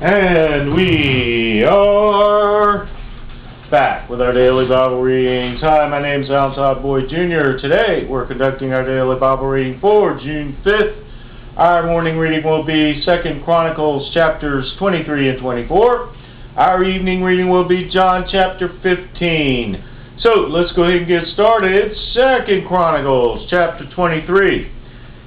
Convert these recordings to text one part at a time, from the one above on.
And we are back with our daily Bible readings. Hi, my name is Todd Boyd Jr. Today we're conducting our daily Bible reading for June 5th. Our morning reading will be 2 Chronicles chapters 23 and 24. Our evening reading will be John chapter 15. So let's go ahead and get started. 2 Chronicles chapter 23.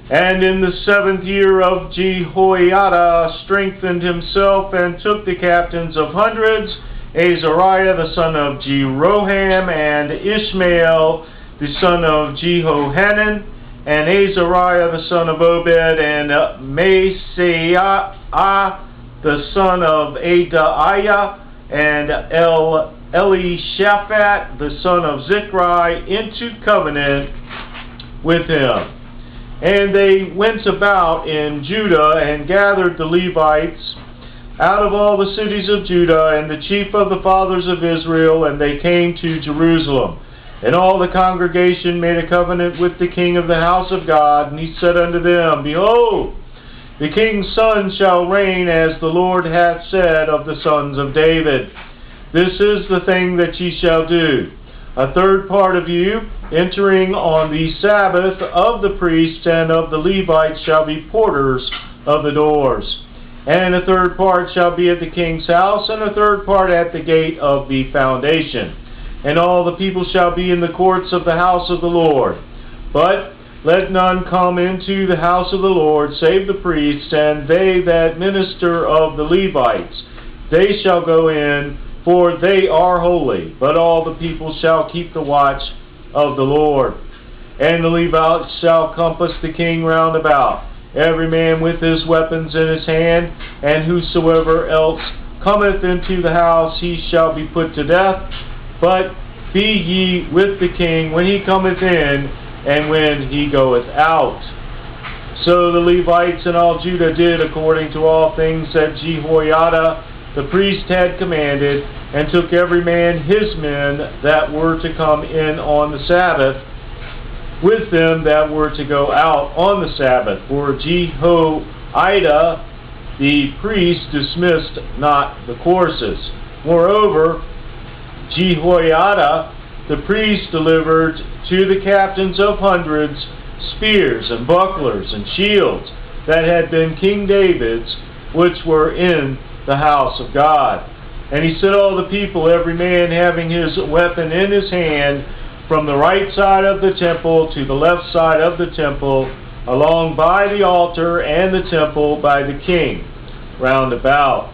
And in the 7th year of Jehoiada strengthened himself and took the captains of hundreds, Azariah the son of Jeroham, and Ishmael the son of Jehohanan, and Azariah the son of Obed, and Maaseiah the son of Adaiah, and Elishaphat the son of Zichri into covenant with him. And they went about in Judah and gathered the Levites out of all the cities of Judah and the chief of the fathers of Israel, and they came to Jerusalem. And all the congregation made a covenant with the king of the house of God, and he said unto them, Behold, the king's son shall reign as the Lord hath said of the sons of David. This is the thing that ye shall do. A third part of you, entering on the Sabbath of the priests and of the Levites, shall be porters of the doors. And a third part shall be at the king's house, and a third part at the gate of the foundation. And all the people shall be in the courts of the house of the Lord. But let none come into the house of the Lord, save the priests, and they that minister of the Levites. They shall go in, for they are holy, but all the people shall keep the watch of the Lord. And the Levites shall compass the king round about, every man with his weapons in his hand, and whosoever else cometh into the house, he shall be put to death. But be ye with the king when he cometh in, and when he goeth out. So the Levites and all Judah did according to all things that Jehoiada the priest had commanded, and took every man his men that were to come in on the Sabbath, with them that were to go out on the Sabbath. For Jehoiada the priest dismissed not the courses. Moreover, Jehoiada the priest delivered to the captains of hundreds spears and bucklers and shields that had been King David's, which were in the house of God. And he set all the people, every man having his weapon in his hand, from the right side of the temple to the left side of the temple, along by the altar and the temple by the king, round about.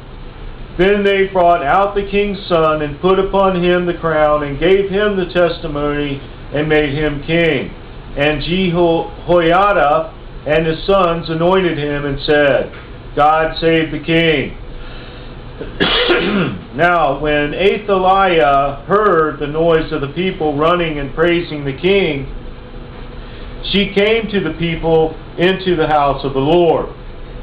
Then they brought out the king's son, and put upon him the crown, and gave him the testimony, and made him king. And Jehoiada and his sons anointed him, and said, God save the king. Now, when Athaliah heard the noise of the people running and praising the king, she came to the people into the house of the Lord.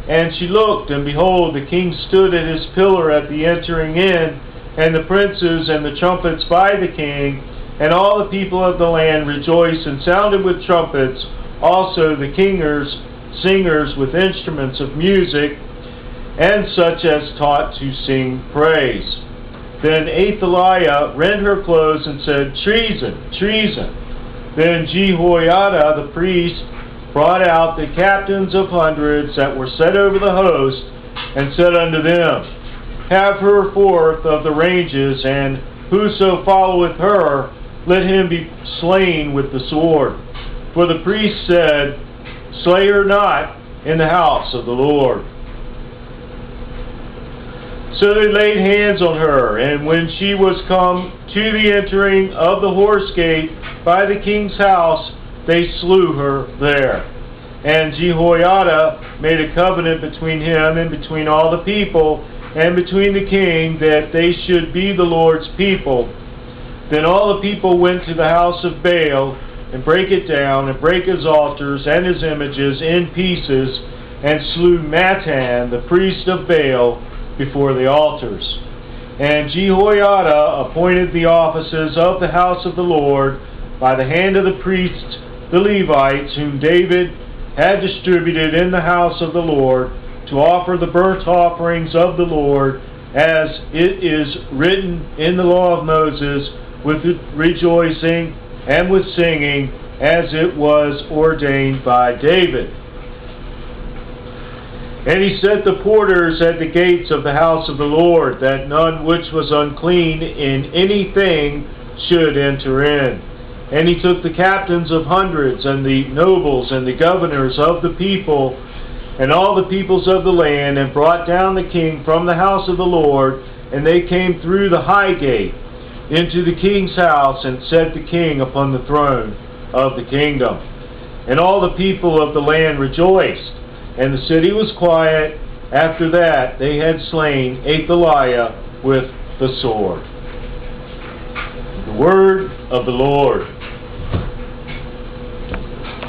And she looked, and behold, the king stood at his pillar at the entering in, and the princes and the trumpets by the king, and all the people of the land rejoiced and sounded with trumpets, also the singers with instruments of music, and such as taught to sing praise. Then Athaliah rent her clothes and said, Treason, treason. Then Jehoiada the priest brought out the captains of hundreds that were set over the host, and said unto them, Have her forth of the ranges, and whoso followeth her, let him be slain with the sword. For the priest said, Slay her not in the house of the Lord. So they laid hands on her, and when she was come to the entering of the horse gate by the king's house, they slew her there. And Jehoiada made a covenant between him and between all the people, and between the king, that they should be the Lord's people. Then all the people went to the house of Baal, and brake it down, and brake his altars and his images in pieces, and slew Mattan, the priest of Baal, before the altars. And Jehoiada appointed the offices of the house of the Lord by the hand of the priests, the Levites, whom David had distributed in the house of the Lord, to offer the burnt offerings of the Lord, as it is written in the law of Moses, with rejoicing and with singing, as it was ordained by David. And he set the porters at the gates of the house of the Lord, that none which was unclean in anything should enter in. And he took the captains of hundreds, and the nobles, and the governors of the people, and all the peoples of the land, and brought down the king from the house of the Lord, and they came through the high gate into the king's house, and set the king upon the throne of the kingdom. And all the people of the land rejoiced, and the city was quiet. After that they had slain Athaliah with the sword. The word of the Lord.